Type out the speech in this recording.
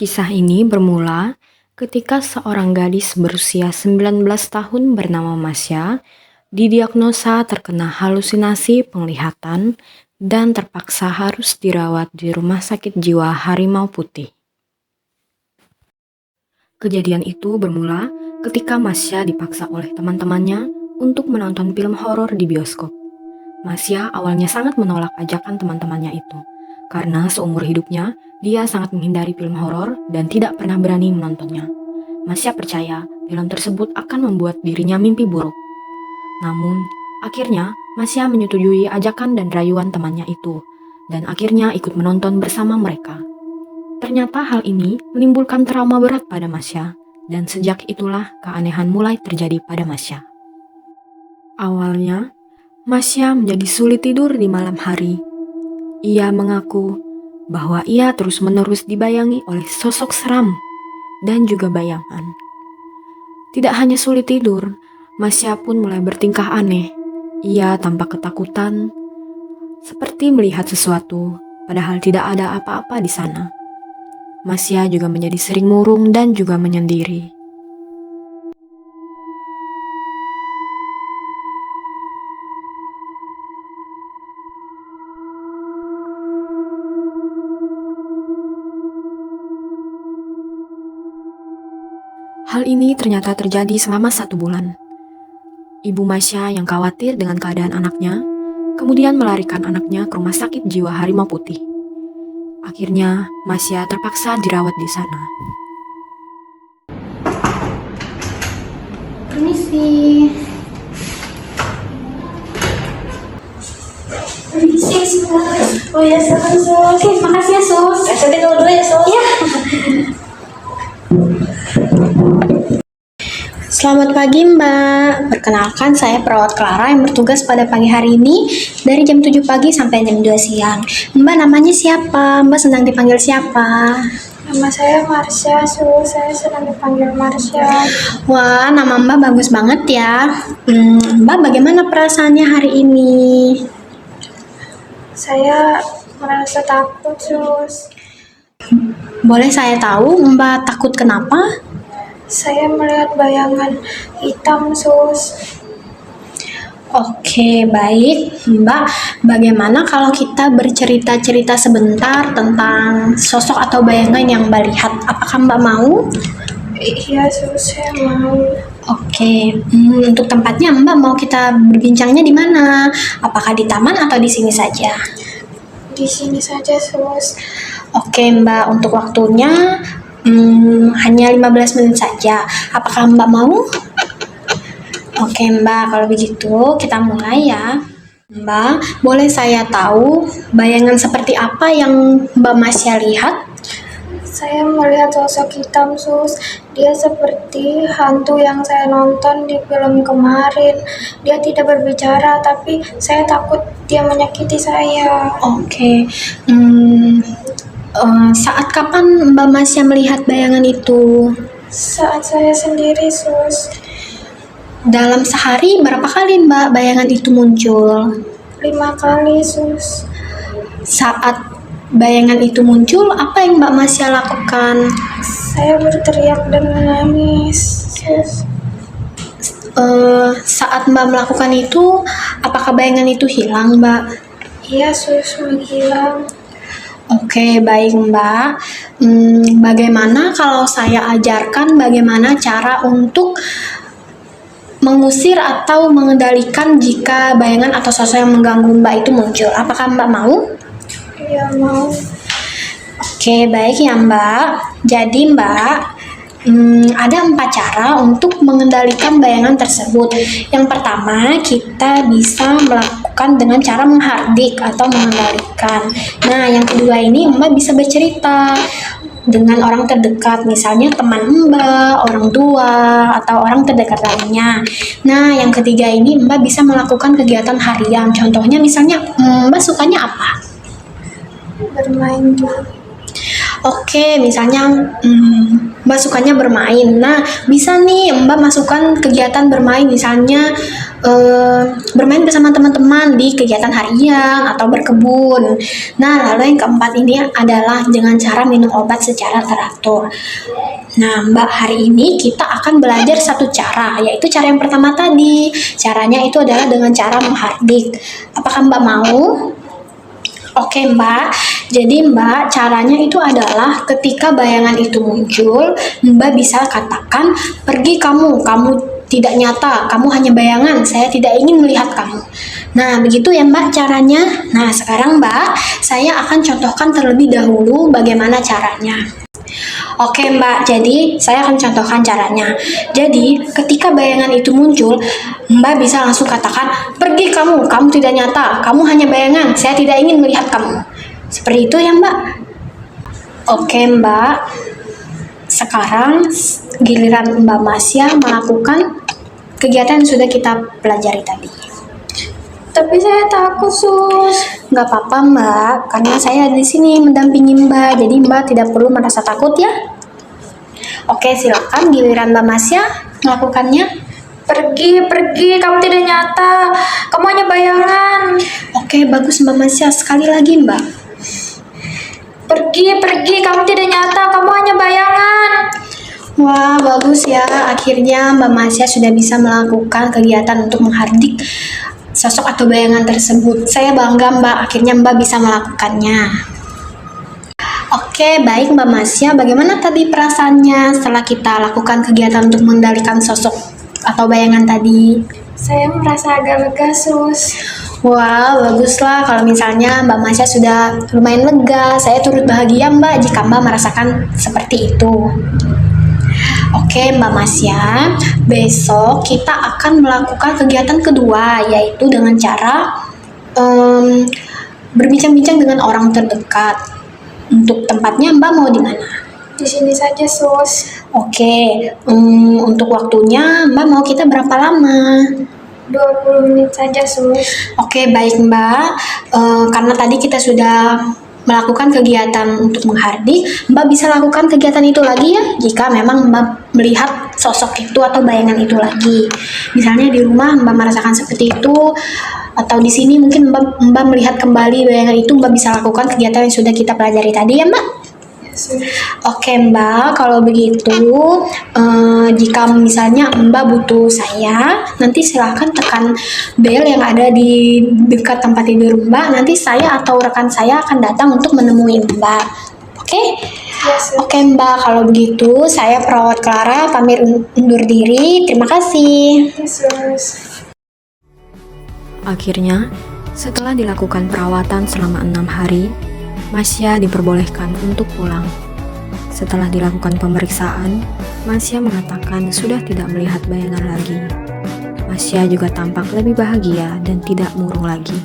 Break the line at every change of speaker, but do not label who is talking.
Kisah ini bermula ketika seorang gadis berusia 19 tahun bernama Masya didiagnosa terkena halusinasi penglihatan dan terpaksa harus dirawat di Rumah Sakit Jiwa Harimau Putih. Kejadian itu bermula ketika Masya dipaksa oleh teman-temannya untuk menonton film horor di bioskop. Masya awalnya sangat menolak ajakan teman-temannya itu, karena seumur hidupnya dia sangat menghindari film horor dan tidak pernah berani menontonnya. Masya percaya film tersebut akan membuat dirinya mimpi buruk. Namun, akhirnya Masya menyetujui ajakan dan rayuan temannya itu, dan akhirnya ikut menonton bersama mereka. Ternyata hal ini menimbulkan trauma berat pada Masya, dan sejak itulah keanehan mulai terjadi pada Masya. Awalnya, Masya menjadi sulit tidur di malam hari. Ia mengaku bahwa ia terus-menerus dibayangi oleh sosok seram dan juga bayangan. Tidak hanya sulit tidur, Masya pun mulai bertingkah aneh. Ia tampak ketakutan, seperti melihat sesuatu, padahal tidak ada apa-apa di sana. Masya juga menjadi sering murung dan juga menyendiri. Hal ini ternyata terjadi selama 1 bulan. Ibu Masya yang khawatir dengan keadaan anaknya, kemudian melarikan anaknya ke Rumah Sakit Jiwa Harimau Putih. Akhirnya, Masya terpaksa dirawat di sana.
Permisi. Permisi, Sus. Oh ya, Sus. Oke, makasih ya, Sus.
Saya tinggal dulu ya, Sus.
Iya. Selamat pagi, Mbak. Perkenalkan, saya perawat Clara yang bertugas pada pagi hari ini dari jam 7 pagi sampai jam 2 siang. Mbak namanya siapa? Mbak senang dipanggil siapa?
Nama saya Marsha, Sus. Saya senang dipanggil Marsha.
Wah, nama Mbak bagus banget ya. Mbak bagaimana perasaannya hari ini?
Saya merasa takut, Sus.
Boleh saya tahu Mbak takut kenapa?
Saya melihat bayangan hitam, Sus.
Oke, baik. Mbak, bagaimana kalau kita bercerita-cerita sebentar tentang sosok atau bayangan yang Mbak lihat? Apakah Mbak mau?
Iya, Sus. Saya mau.
Oke, untuk tempatnya Mbak mau kita berbincangnya di mana? Apakah di taman atau di sini saja?
Di sini saja, Sus.
Oke, Mbak, untuk waktunya hanya 15 menit saja. Apakah Mbak mau? Oke, Mbak, kalau begitu kita mulai ya. Mbak, boleh saya tahu bayangan seperti apa yang Mbak Masya lihat?
Saya melihat sosok hitam, Sus. Dia seperti hantu yang saya nonton di film kemarin. Dia tidak berbicara, tapi saya takut dia menyakiti saya.
Oke, saat kapan Mbak Masya melihat bayangan itu?
Saat saya sendiri, Sus.
Dalam sehari berapa kali Mbak bayangan itu muncul?
5 kali, Sus.
Saat bayangan itu muncul, apa yang Mbak Masya lakukan?
Saya berteriak dan menangis, Sus.
Saat Mbak melakukan itu, apakah bayangan itu hilang, Mbak?
Iya, Sus, menghilang.
Oke, baik Mbak. Bagaimana kalau saya ajarkan bagaimana cara untuk mengusir atau mengendalikan jika bayangan atau sosok yang mengganggu Mbak itu muncul? Apakah Mbak mau?
Iya, mau.
Oke, baik ya Mbak. Jadi Mbak, ada 4 cara untuk mengendalikan bayangan tersebut. Yang pertama, kita bisa melakukan dengan cara menghardik atau mengendalikan. Nah, yang kedua ini Mbak bisa bercerita dengan orang terdekat, misalnya teman Mbak, orang tua, atau orang terdekat lainnya. Nah, yang ketiga ini Mbak bisa melakukan kegiatan harian. Contohnya misalnya Mbak sukanya apa?
Bermain dulu.
Oke, misalnya Mbak sukanya bermain. Nah, bisa nih Mbak masukkan kegiatan bermain, misalnya bermain bersama teman-teman di kegiatan harian atau berkebun. Nah, lalu yang keempat ini adalah dengan cara minum obat secara teratur. Nah, Mbak, hari ini kita akan belajar satu cara, yaitu cara yang pertama tadi. Caranya itu adalah dengan cara menghardik. Apakah Mbak mau? Oke Mbak, jadi Mbak caranya itu adalah ketika bayangan itu muncul, Mbak bisa katakan, pergi kamu, kamu tidak nyata, kamu hanya bayangan, saya tidak ingin melihat kamu. Nah begitu ya Mbak caranya. Nah sekarang Mbak, saya akan contohkan terlebih dahulu bagaimana caranya. Oke Mbak, jadi saya akan contohkan caranya. Jadi ketika bayangan itu muncul, Mbak bisa langsung katakan, pergi kamu, kamu tidak nyata, kamu hanya bayangan, saya tidak ingin melihat kamu. Seperti itu ya Mbak. Oke Mbak, sekarang giliran Mbak Masya melakukan kegiatan yang sudah kita pelajari tadi.
Tapi saya takut, Sus.
Nggak apa-apa Mbak, karena saya di sini mendampingi Mbak, jadi Mbak tidak perlu merasa takut ya. Oke, silakan giliran Mbak Masya melakukannya.
Pergi, kamu tidak nyata. Kamu hanya bayangan.
Oke, bagus Mbak Masya. Sekali lagi Mbak.
Pergi, kamu tidak nyata. Kamu hanya bayangan.
Wah, bagus ya. Akhirnya Mbak Masya sudah bisa melakukan kegiatan untuk menghardik sosok atau bayangan tersebut. Saya bangga Mbak, akhirnya Mbak bisa melakukannya. Oke, baik Mbak Masya. Bagaimana tadi perasaannya setelah kita lakukan kegiatan untuk mengendalikan sosok atau bayangan tadi?
Saya merasa agak lega, Sus.
Wah, baguslah kalau misalnya Mbak Masya sudah lumayan lega. Saya turut bahagia Mbak jika Mbak merasakan seperti itu. Oke Mbak Masya, besok kita akan melakukan kegiatan kedua, yaitu dengan cara berbincang-bincang dengan orang terdekat. Untuk tempatnya Mbak mau di mana?
Di sini saja, Sus.
Oke, untuk waktunya Mbak mau kita berapa lama?
20 menit saja, Sus.
Oke, baik Mbak. Karena tadi kita sudah melakukan kegiatan untuk menghardik, Mbak bisa lakukan kegiatan itu lagi ya, jika memang Mbak melihat sosok itu atau bayangan itu lagi. Misalnya di rumah Mbak merasakan seperti itu, atau di sini mungkin Mbak melihat kembali bayangan itu, Mbak bisa lakukan kegiatan yang sudah kita pelajari tadi ya Mbak. Oke Mbak, kalau begitu jika misalnya Mbak butuh saya, nanti silahkan tekan bel yang ada di dekat tempat tidur Mbak. Nanti saya atau rekan saya akan datang untuk menemui Mbak. Oke?
Yes,
Oke Mbak, kalau begitu saya perawat Clara pamit undur diri. Terima kasih.
Sus.
Akhirnya, setelah dilakukan perawatan selama 6 hari, Masya diperbolehkan untuk pulang. Setelah dilakukan pemeriksaan, Masya mengatakan sudah tidak melihat bayangan lagi. Masya juga tampak lebih bahagia dan tidak murung lagi.